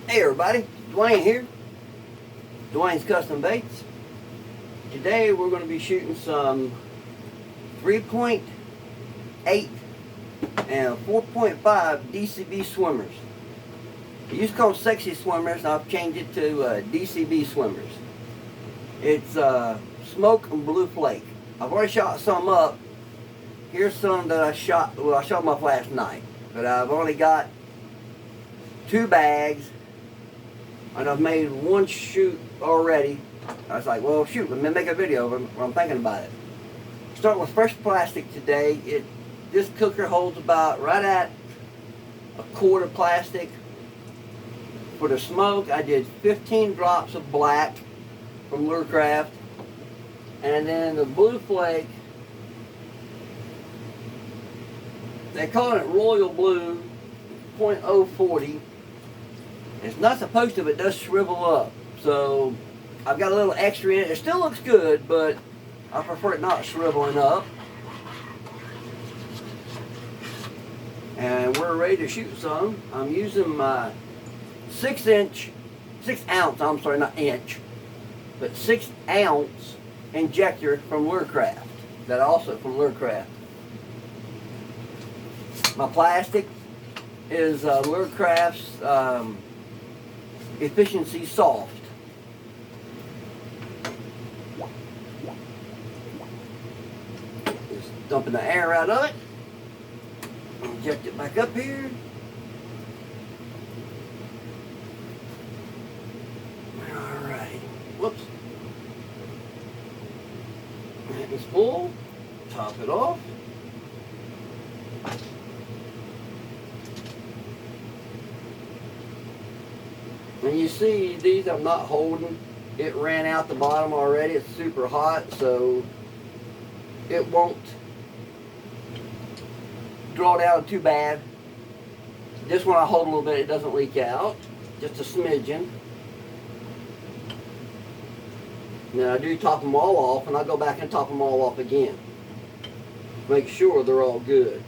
Hey everybody, Dwayne here, Dwayne's Custom Baits. Today we're going to be shooting some 3.8 and 4.5 DCB swimmers. I used to call them sexy swimmers, and I've changed it to DCB swimmers. It's Smokin Blue flake. I've already shot some up. Here's some that I shot them up last night, but I've only got 2 bags. And I've made 1 shoot already. I was like, well, shoot, let me make a video when I'm thinking about it. Starting with fresh plastic today. This cooker holds about right at a quart of plastic. For the smoke, I did 15 drops of black from Lurecraft. And then the blue flake, they call it Royal Blue 0.040. It's not supposed to, but it does shrivel up. So I've got a little extra in it. It still looks good, but I prefer it not shriveling up. And we're ready to shoot some. I'm using my 6 ounce, I'm sorry, not inch, but 6 ounce injector from Lurecraft. That also from Lurecraft. My plastic is Lurecraft's Efficiency Soft. Just dumping the air out of it. Inject it back up here. Alright. Whoops. That is full. Top it off. And you see these I'm not holding. It ran out the bottom already. It's super hot, so it won't draw down too bad. This one I hold a little bit, it doesn't leak out. Just a smidgen. Now I do top them all off, and I go back and top them all off again. Make sure they're all good.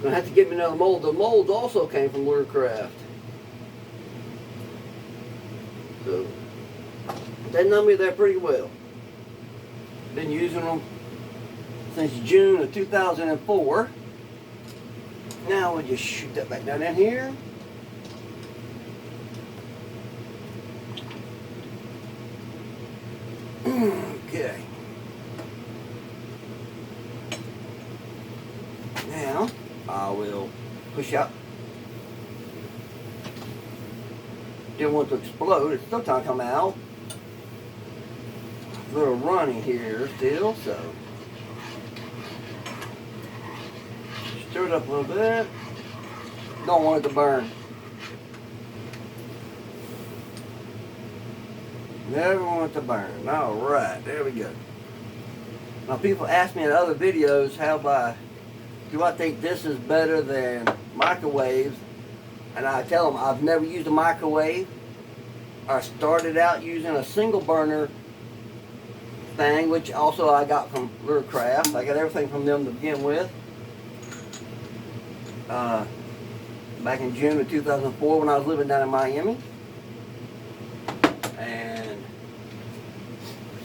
I have to get me another mold. The molds also came from Lurecraft. So they know me there pretty well. Been using them since June of 2004. Now we'll just shoot that back down in here. Okay. Now I will push up. Didn't want to explode. It's still trying to come out. A little runny here still, so stir it up a little bit. Don't want it to burn. Never want it to burn. Alright, there we go. Now people ask me in other videos do I think this is better than microwaves? And I tell them I've never used a microwave. I started out using a single burner thing, which also I got from Lurecraft. I got everything from them to begin with. Back in June of 2004 when I was living down in Miami. And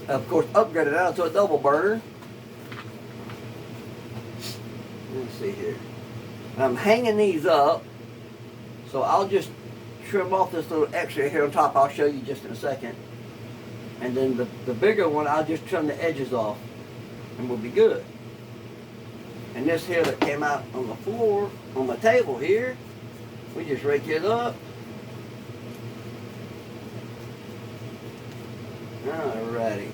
of course upgraded out to a double burner. Let's see here. I'm hanging these up, so I'll just trim off this little extra here on top. I'll show you just in a second. And then the bigger one, I'll just trim the edges off, and we'll be good. And this here that came out on the floor, on my table here, we just rake it up. Alrighty.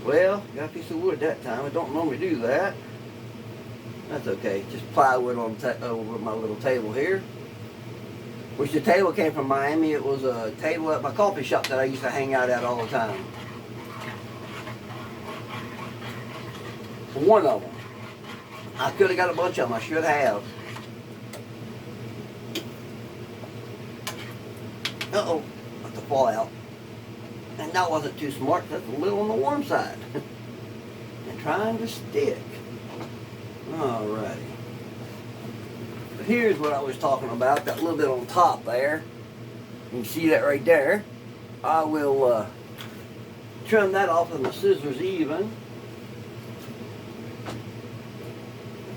Well, got a piece of wood that time. I don't normally do that. That's okay. Just plywood on over my little table here. Which the table came from Miami. It was a table at my coffee shop that I used to hang out at all the time. One of them. I could have got a bunch of them. I should have. Uh-oh. Got the fall out. And that wasn't too smart. That's a little on the warm side. And trying to stick. Alrighty. here's what I was talking about, that little bit on top there. You can see that right there. I will trim that off with my scissors even.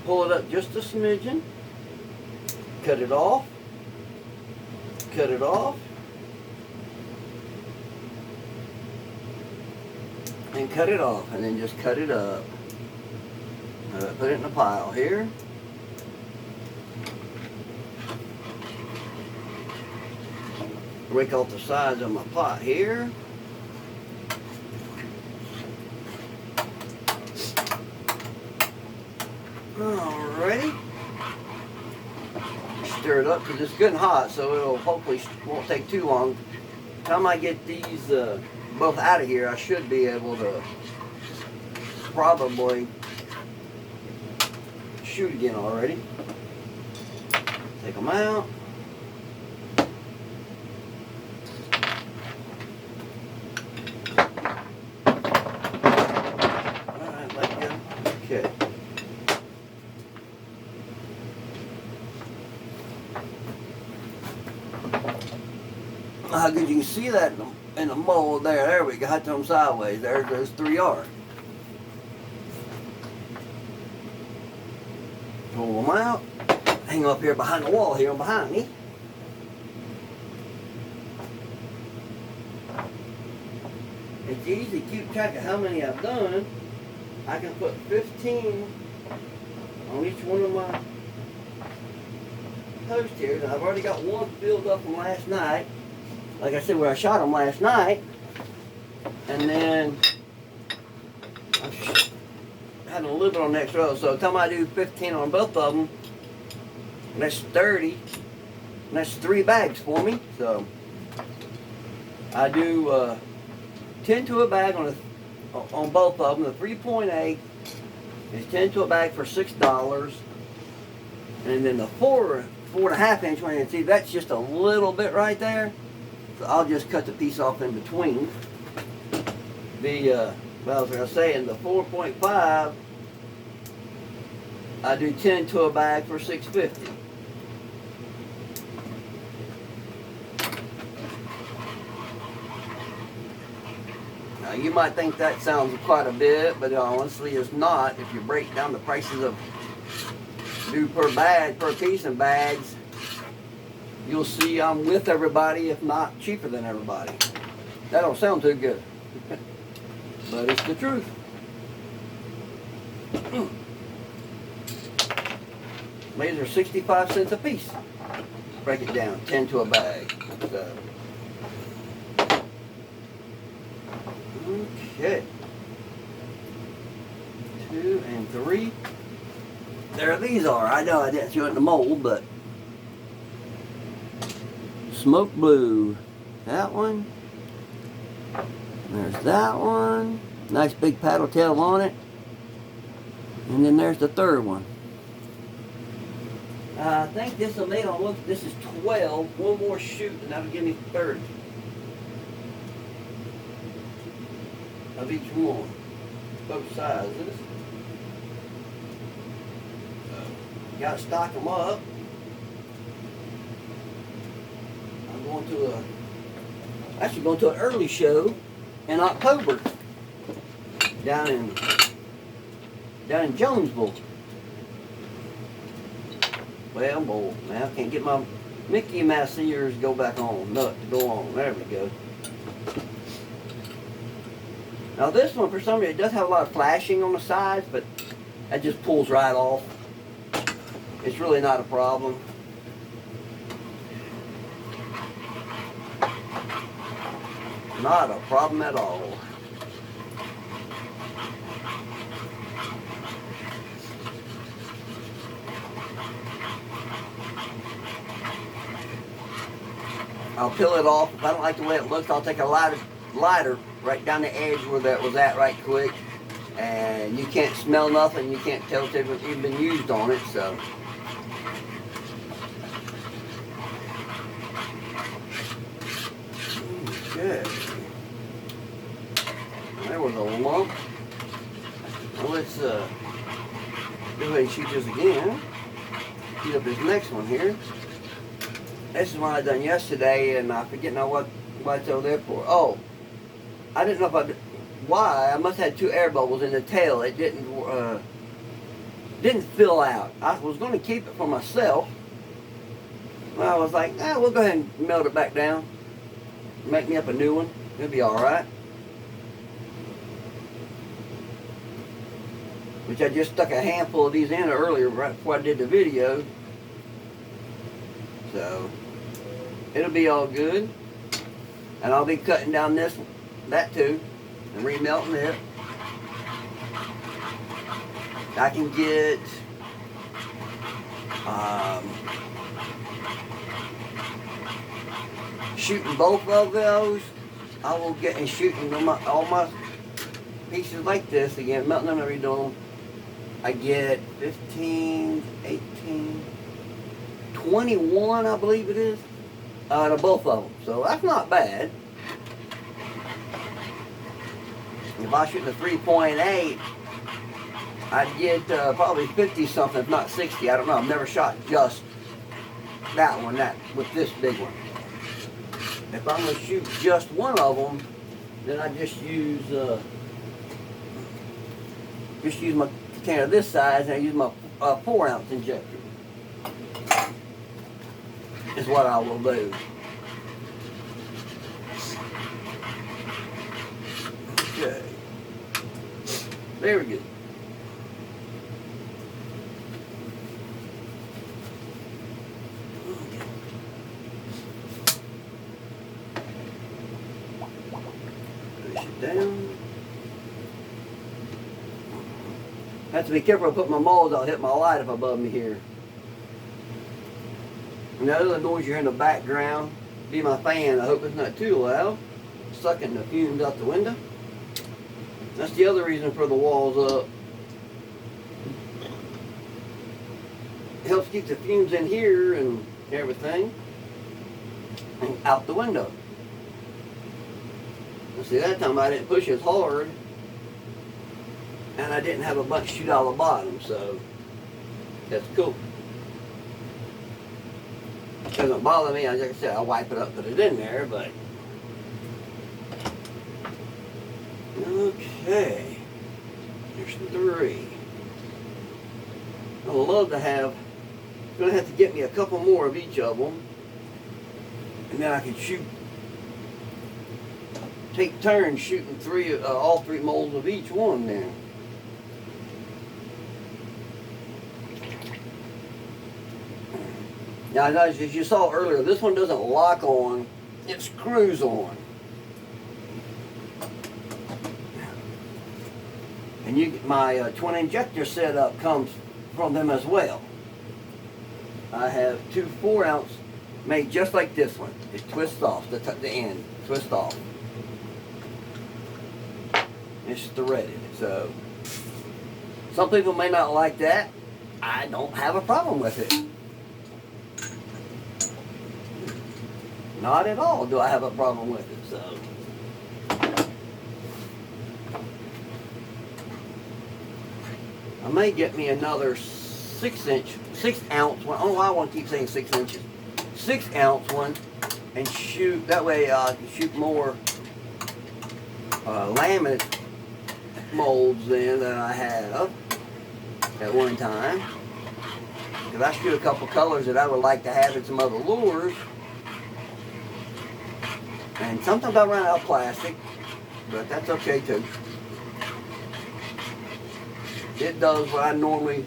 Pull it up just a smidgen. Cut it off. Cut it off. And cut it off, and then just cut it up. Put it in a pile here. Rake off the sides of my pot here. Alrighty. Stir it up because it's good and hot, so it'll hopefully won't take too long. By the time I get these both out of here, I should be able to probably shoot again already. Take them out. Alright, let go. Okay. How good you can see that in the mold there. There we got them sideways. There those three are. Pull them out. Hang up here behind the wall here behind me. It's easy to keep track of how many I've done. I can put 15 on each one of my posts here. And I've already got one filled up from last night. Like I said, where I shot them last night. And then I had a little bit on the next row. So by the time I do 15 on both of them, and that's 30. And that's 3 bags for me. So I do 10 to a bag on both of them. The 3.8 is 10 to a bag for $6. And then the 4.5 inch one, and see that's just a little bit right there. So I'll just cut the piece off in between. The well, I was going to say, in the 4.5, I do 10 to a bag for $6.50. Now you might think that sounds quite a bit, but honestly it's not. If you break down the prices of do per bag, per piece in bags, you'll see I'm with everybody, if not cheaper than everybody. That don't sound too good, but it's the truth. These are 65 cents a piece. Break it down, 10 to a bag. So. Okay. 2 and 3. There these are. I know I didn't show it in the mold, but Smokin Blue. That one. There's that one. Nice big paddle tail on it. And then there's the third one. I think this will make on look. This is 12. One more shoot, and that'll give me 30 of each one. Both sizes. Got to stock them up. I'm going to actually going to an early show in October down in Jonesville. Well, boy, now I can't get my Mickey Mouse ears to go back on. Nut to go on. There we go. Now this one, for some reason, it does have a lot of flashing on the sides, but that just pulls right off. It's really not a problem. Not a problem at all. I'll peel it off. If I don't like the way it looks, I'll take a lighter right down the edge where that was at right quick. And you can't smell nothing. You can't tell if it's even been used on it. So. Okay. There was a lump. Well, let's go ahead and shoot this again. heat up this next one here. This is one I done yesterday, and I forget now what it's over there for. Oh, I didn't know why. I must have had 2 air bubbles in the tail. It didn't fill out. I was going to keep it for myself. Well, I was like, we'll go ahead and melt it back down. Make me up a new one. It'll be all right. Which I just stuck a handful of these in earlier, right before I did the video. So it'll be all good. And I'll be cutting down that too, and remelting it. I can get shooting both of those. I will get and shooting all my pieces like this again, melting them and redoing them. I get 15, 18, 21, I believe it is, out of both of them. So that's not bad. If I shoot the 3.8, I'd get probably 50 something, if not 60. I don't know. I've never shot just that one, with this big one. If I'm going to shoot just one of them, then I just use my container this size, and I use my 4-ounce injector. Is what I will do. Okay. Very good. Push it down. I have to be careful to put my molds. I'll hit my light if above me here. And the other noise you hear in the background be my fan. I hope it's not too loud. Sucking the fumes out the window. That's the other reason for the walls up. It helps keep the fumes in here and everything and out the window. And see, that time I didn't push as hard, and I didn't have a bunch shoot out of the bottom, so that's cool. It doesn't bother me. Like I said, I'll wipe it up, put it in there, but okay. Here's 3. I would love to have. Gonna have to get me a couple more of each of them, and then I can shoot. Take turns shooting all 3 molds of each one then. Now, as you saw earlier, this one doesn't lock on, it screws on. And my twin injector setup comes from them as well. I have 2 4-ounce made just like this one. It twists off, the end, twists off. It's threaded, so some people may not like that. I don't have a problem with it. Not at all do I have a problem with it, so. I may get me another 6-ounce one. I don't know why I want to keep saying 6 inches. 6-ounce one, and shoot, that way I can shoot more laminate molds in than I have at one time. Because I shoot a couple colors that I would like to have in some other lures. And sometimes I run out of plastic, but that's okay too. It does what I normally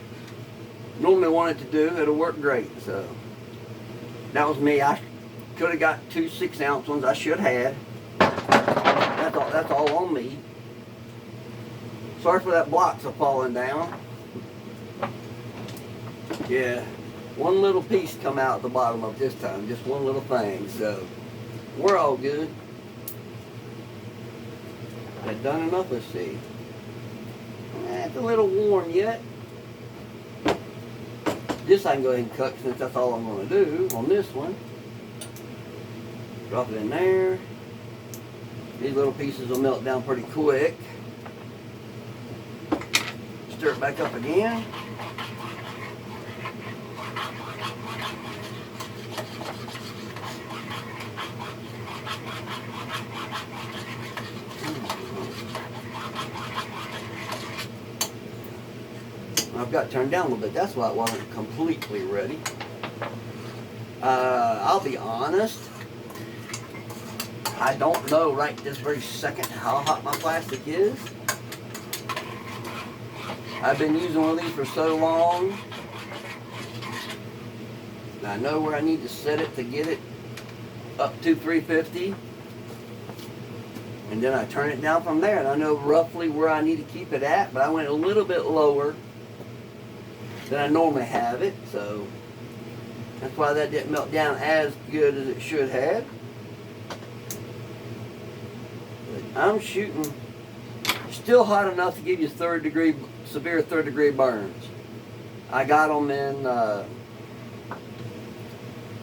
want it to do. It'll work great. So that was me. I could have got 2 6-ounce ones. I should have. That's all on me. Sorry for that blocks falling down. Yeah, one little piece come out at the bottom of this time. Just one little thing. So we're all good. I've done enough. Let's see. It's a little warm yet. This I can go ahead and cut since that's all I'm going to do on this one. Drop it in there. These little pieces will melt down pretty quick. Stir it back up again. got turned down a little bit. That's why it wasn't completely ready. I'll be honest. I don't know right this very second how hot my plastic is. I've been using one of these for so long. I know where I need to set it to get it up to 350. And then I turn it down from there, and I know roughly where I need to keep it at, but I went a little bit lower than I normally have it, so that's why that didn't melt down as good as it should have. But I'm shooting still hot enough to give you severe third degree burns. I got them in, well,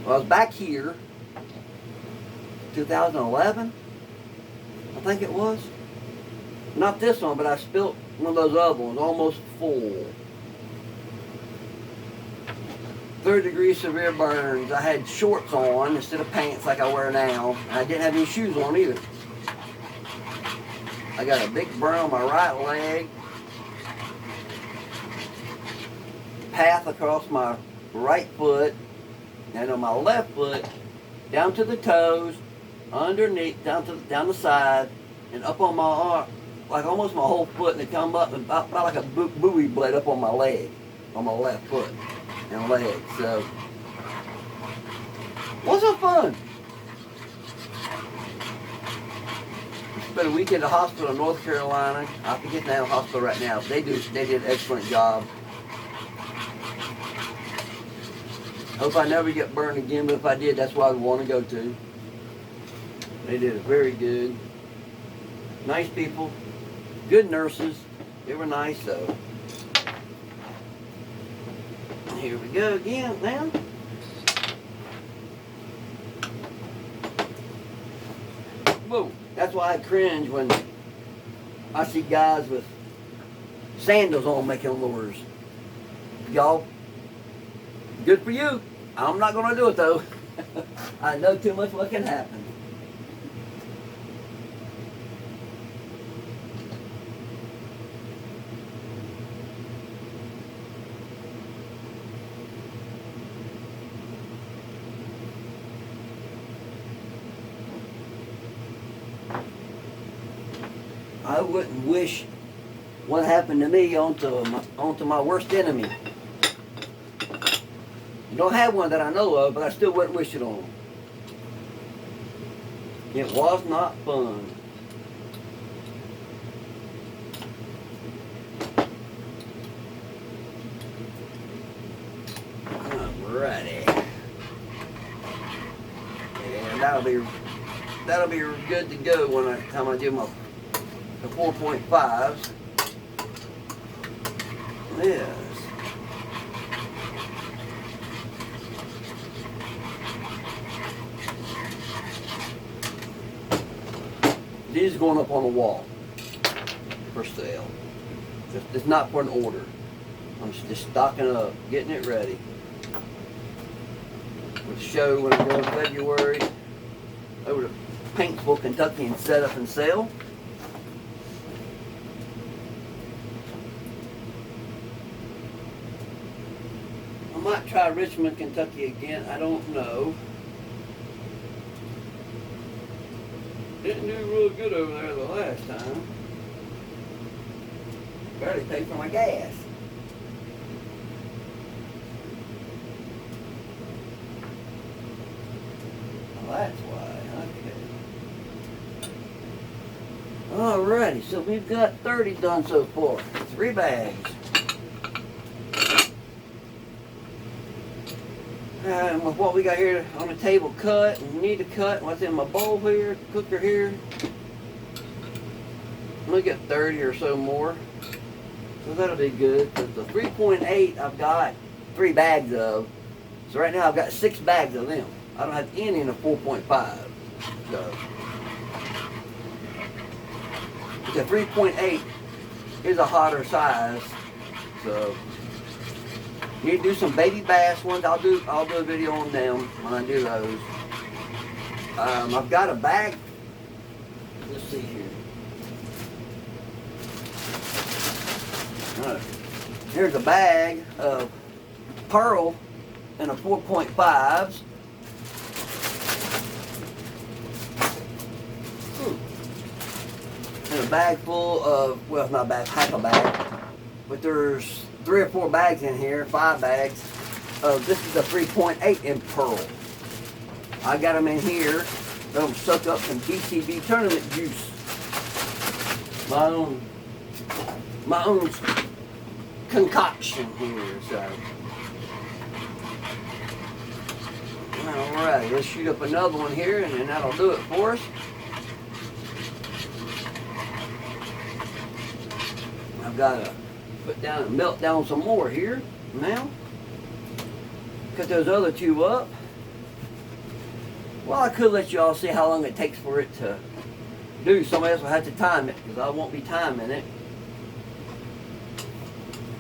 I was back here, 2011. I think it was. Not this one, but I spilt one of those other ones, almost full. Third degree severe burns. I had shorts on instead of pants like I wear now. And I didn't have any shoes on either. I got a big burn on my right leg. Path across my right foot. And on my left foot, down to the toes, underneath, down the side, and up on my arm, like almost my whole foot, and it come up and about like a buoy blade up on my leg, on my left foot and leg. So, wasn't fun. Spent a week at the hospital in North Carolina. I forget the name of the hospital right now. They did an excellent job. Hope I never get burned again, but if I did, that's where I'd want to go to. They did it very good. Nice people. Good nurses. They were nice, so. Here we go again now. Whoa. That's why I cringe when I see guys with sandals on making lures. Y'all, good for you. I'm not going to do it though. I know too much what can happen. I wouldn't wish what happened to me onto my worst enemy. You don't have one that I know of, but I still wouldn't wish it on them. It was not fun. Alrighty. And that'll be good to go when I do my the 4.5s. Yes. These are going up on the wall for sale. It's not for an order. I'm just stocking up, getting it ready. For the show when I go in February over to Paintsville, Kentucky, and set up and sell. I might try Richmond, Kentucky again. I don't know. Didn't do real good over there the last time. Barely paid for my gas. Well, that's why. Okay. Alrighty, so we've got 30 done so far. 3 bags. And with what we got here on the table cut, and need to cut, what's in my bowl here, cooker here, I'm gonna get 30 or so more. So that'll be good. Because the 3.8 I've got 3 bags of. So right now I've got 6 bags of them. I don't have any in the 4.5. So the 3.8 is a hotter size. So need to do some baby bass ones. I'll do a video on them when I do those. I've got a bag. Let's see here. Here's a bag of pearl in a 4.5s. And a bag full of, well, it's not a bag, half a bag, but there's 3 or 4 bags in here, 5 bags of, this is a 3.8 in pearl. I got them in here. They'll soak up some DCB tournament juice. My own concoction here, so. Alright, let's shoot up another one here and then that'll do it for us. I've got to put down and melt down some more here now. Cut those other 2 up. Well, I could let you all see how long it takes for it to do. Somebody else will have to time it because I won't be timing it.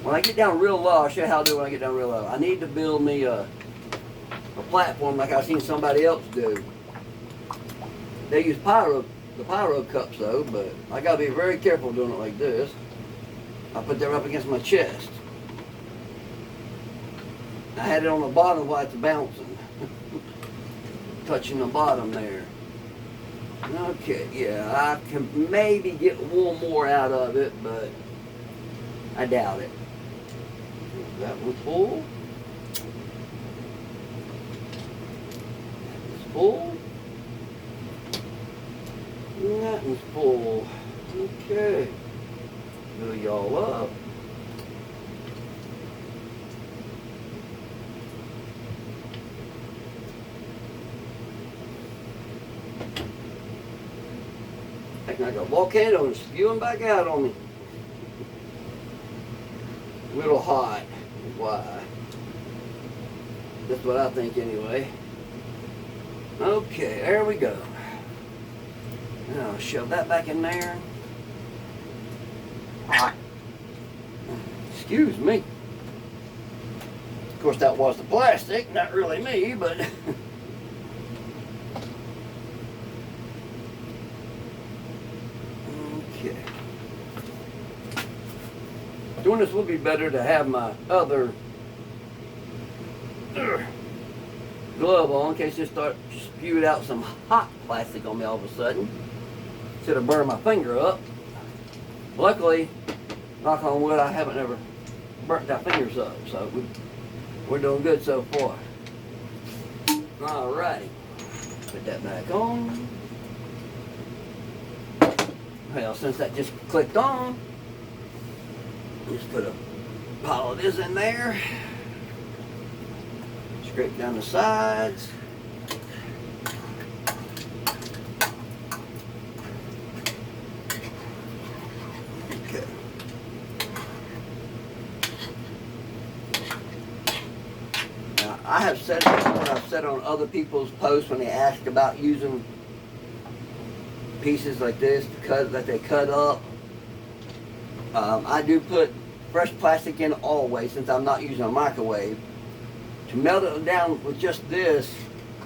When I get down real low, I'll show you how to do it when I get down real low. I need to build me a platform like I've seen somebody else do. They use the pyro cups though, but I gotta be very careful doing it like this. I put that up against my chest. I had it on the bottom while it's bouncing. Touching the bottom there. Okay, yeah, I can maybe get one more out of it, but I doubt it. That one's full. That one's full. And that one's full. Okay. Fill y'all up. Acting like a volcano and spewing back out on me. A little hot. Why? That's what I think anyway. Okay, there we go. Now shove that back in there. Excuse me. Of course that was the plastic, not really me, but okay. Doing this would be better to have my other glove on in case it starts spewing out some hot plastic on me all of a sudden. Instead of burning my finger up. Luckily, knock on wood, I haven't ever burnt our fingers up, so we're doing good so far. Alrighty, put that back on. Well, since that just clicked on, just put a pile of this in there. Scrape down the sides. Okay. Now, I have said what I've said on other people's posts when they ask about using pieces like this to cut, that they cut up. I do put fresh plastic in always since I'm not using a microwave. To melt it down with just this,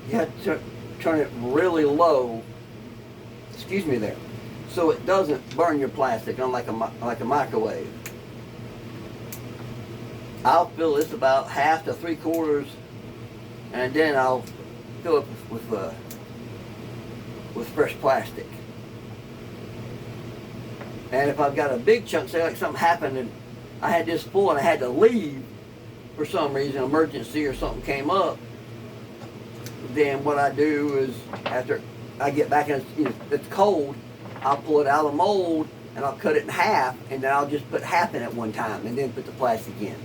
you have to turn it really low, excuse me there, so it doesn't burn your plastic unlike like a microwave. I'll fill this about half to 3/4, and then I'll fill it with fresh plastic. And if I've got a big chunk, say like something happened and I had this full and I had to leave for some reason, emergency or something came up, then what I do is after I get back and it's cold, I'll pull it out of the mold and I'll cut it in half, and then I'll just put half in at one time and then put the plastic in.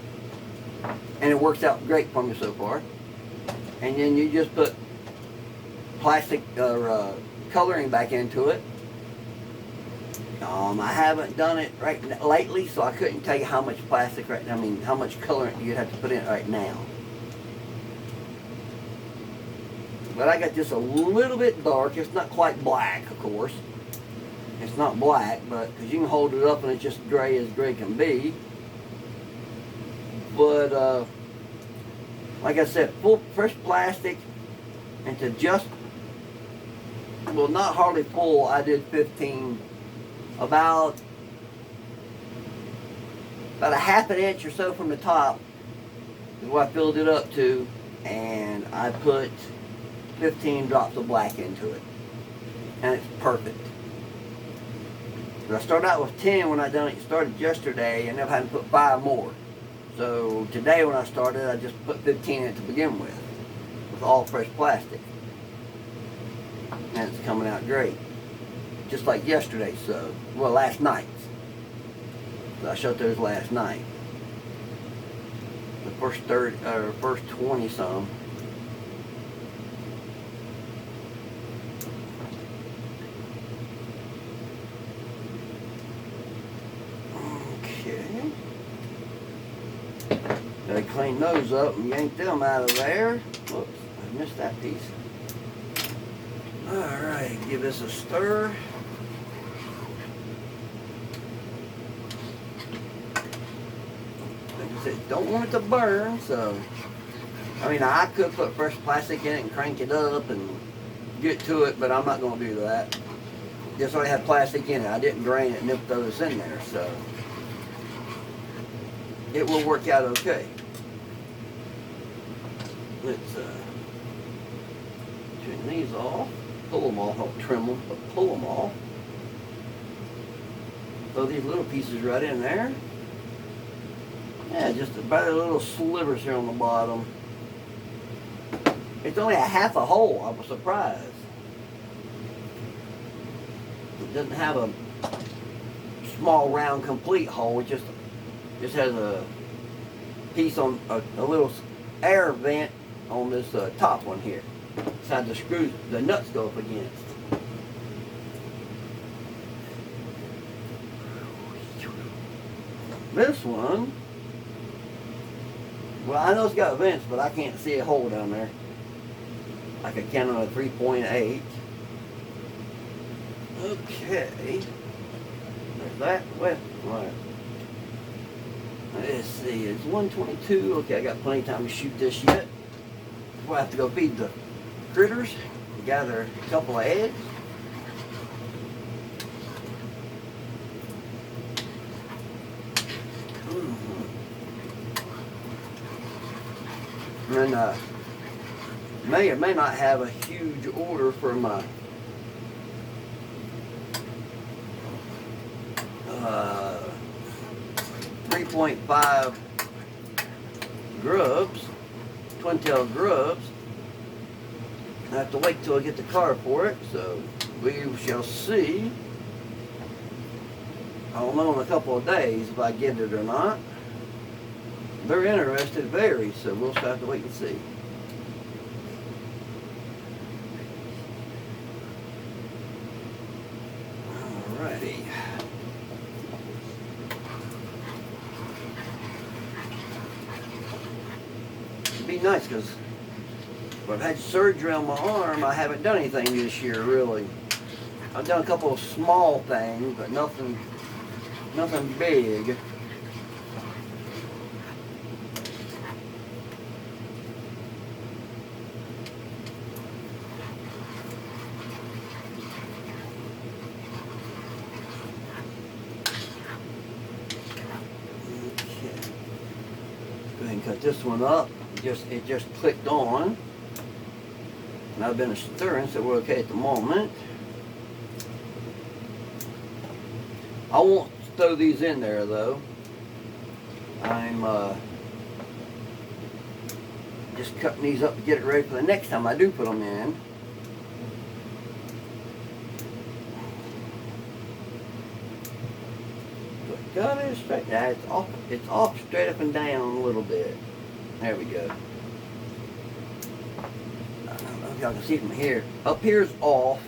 And it works out great for me so far. And then you just put plastic or coloring back into it. I haven't done it lately, so I couldn't tell you how much plastic right now. I mean, how much color you'd have to put in it right now. But I got this a little bit dark. It's not quite black, of course. It's not black, but because you can hold it up and it's just gray as gray can be. But like I said, full fresh plastic, and to just, well, not hardly full. I did 15. About about a ½ inch or so from the top is what I filled it up to, and I put 15 drops of black into it, and it's perfect. But I started out with 10 when I started yesterday, and I've had to put 5 more. So today when I started, I just put 15 in it to begin with all fresh plastic, and it's coming out great, just like yesterday. So, well, last night. So I shot those last night. The first 30 or first 20 some. Okay. Gotta clean those up and yank them out of there. Whoops, I missed that piece. Alright, give this a stir. Like I said, don't want it to burn, so I mean, I could put fresh plastic in it and crank it up and get to it, but I'm not going to do that. This already had plastic in it. I didn't drain it and nip those in there, so it will work out okay. Let's trim these off. Pull them off. Don't trim them, but pull them off. Throw these little pieces right in there. Yeah, just about little slivers here on the bottom. It's only a ½ a hole. I was surprised. It doesn't have a small round complete hole. It just has a piece on a little air vent on this top one here. Inside the screws, the nuts go up against. This one, well, I know it's got vents, but I can't see a hole down there. I could count on a 3.8. Okay. There's that. Well, right. Let's see, it's 1:22. Okay, I got plenty of time to shoot this yet. We'll have to go feed the critters, gather a couple of eggs. And may or may not have a huge order for my 3.5 grubs, twin-tail grubs. I have to wait till I get the car for it, so we shall see. I'll know in a couple of days if I get it or not. They're interested, very, so we'll just have to wait and see. Alrighty. It'd be nice because I've had surgery on my arm. I haven't done anything this year, really. I've done a couple of small things, but nothing big. Cut this one up. It just clicked on, and I've been stirring, so we're okay at the moment. I won't throw these in there though. I'm just cutting these up to get it ready for the next time I do put them in. Got it straight. Now it's off straight up and down a little bit. There we go. I don't know if y'all can see from here. Up here is off,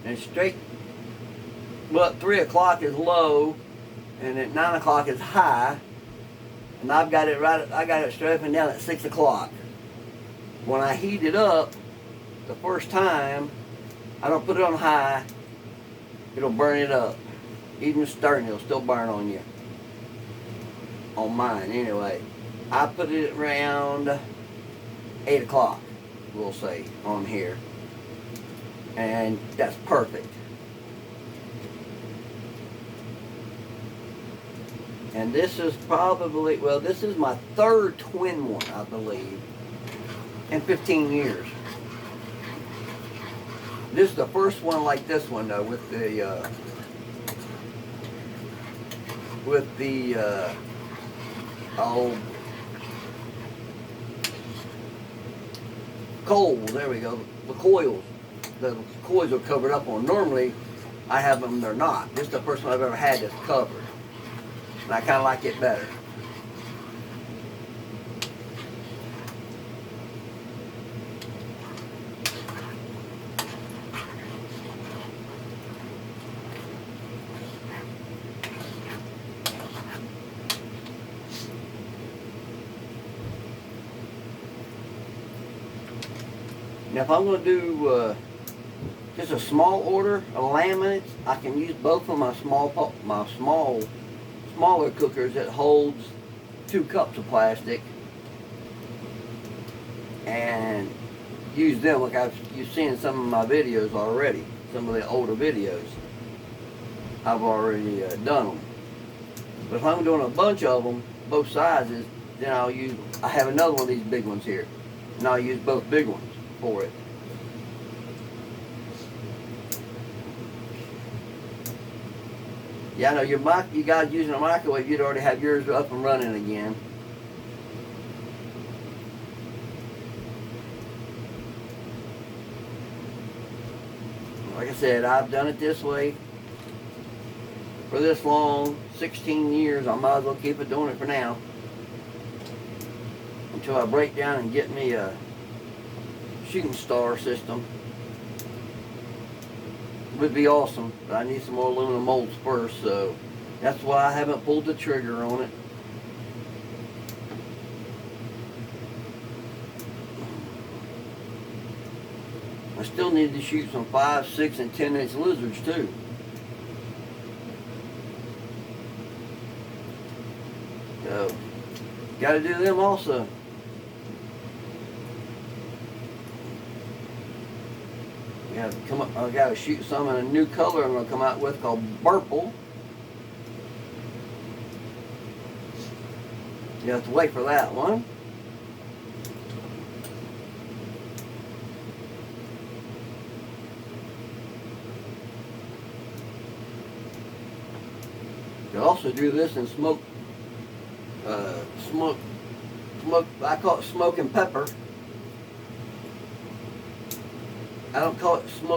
and straight. Well, at 3 o'clock is low, and at 9 o'clock is high. And I've got it right. I got it straight up and down at 6 o'clock. When I heat it up the first time, I don't put it on high. It'll burn it up. Even stirring, it'll still burn on you. On mine, anyway. I put it around 8 o'clock, we'll say, on here. And that's perfect. And this is probably, well, this is my third twin one, I believe, in 15 years. This is the first one like this one, though, with the coils, there we go, the coils. The coils are covered up on. Normally, I have them, they're not. This is the first one I've ever had that's covered. And I kind of like it better. Now, if I'm going to do just a small order of laminates, I can use both of my smaller cookers that holds 2 cups of plastic, and use them like you've seen in some of my videos already. Some of the older videos, I've already done them. But if I'm doing a bunch of them, both sizes, then I have another one of these big ones here, and I'll use both big ones for it. Yeah, I know you guys using a microwave, you'd already have yours up and running again. Like I said, I've done it this way for this long, 16 years. I might as well keep it doing it for now, until I break down and get me a shooting star system. Would be awesome, but I need some more aluminum molds first, so that's why I haven't pulled the trigger on it. I still need to shoot some 5, 6, and 10-inch lizards too. So, got to do them also. I got to shoot some in a new color I'm going to come out with called purple. You have to wait for that one. You also do this in smoke. I call it smoking pepper. I don't call it smoke.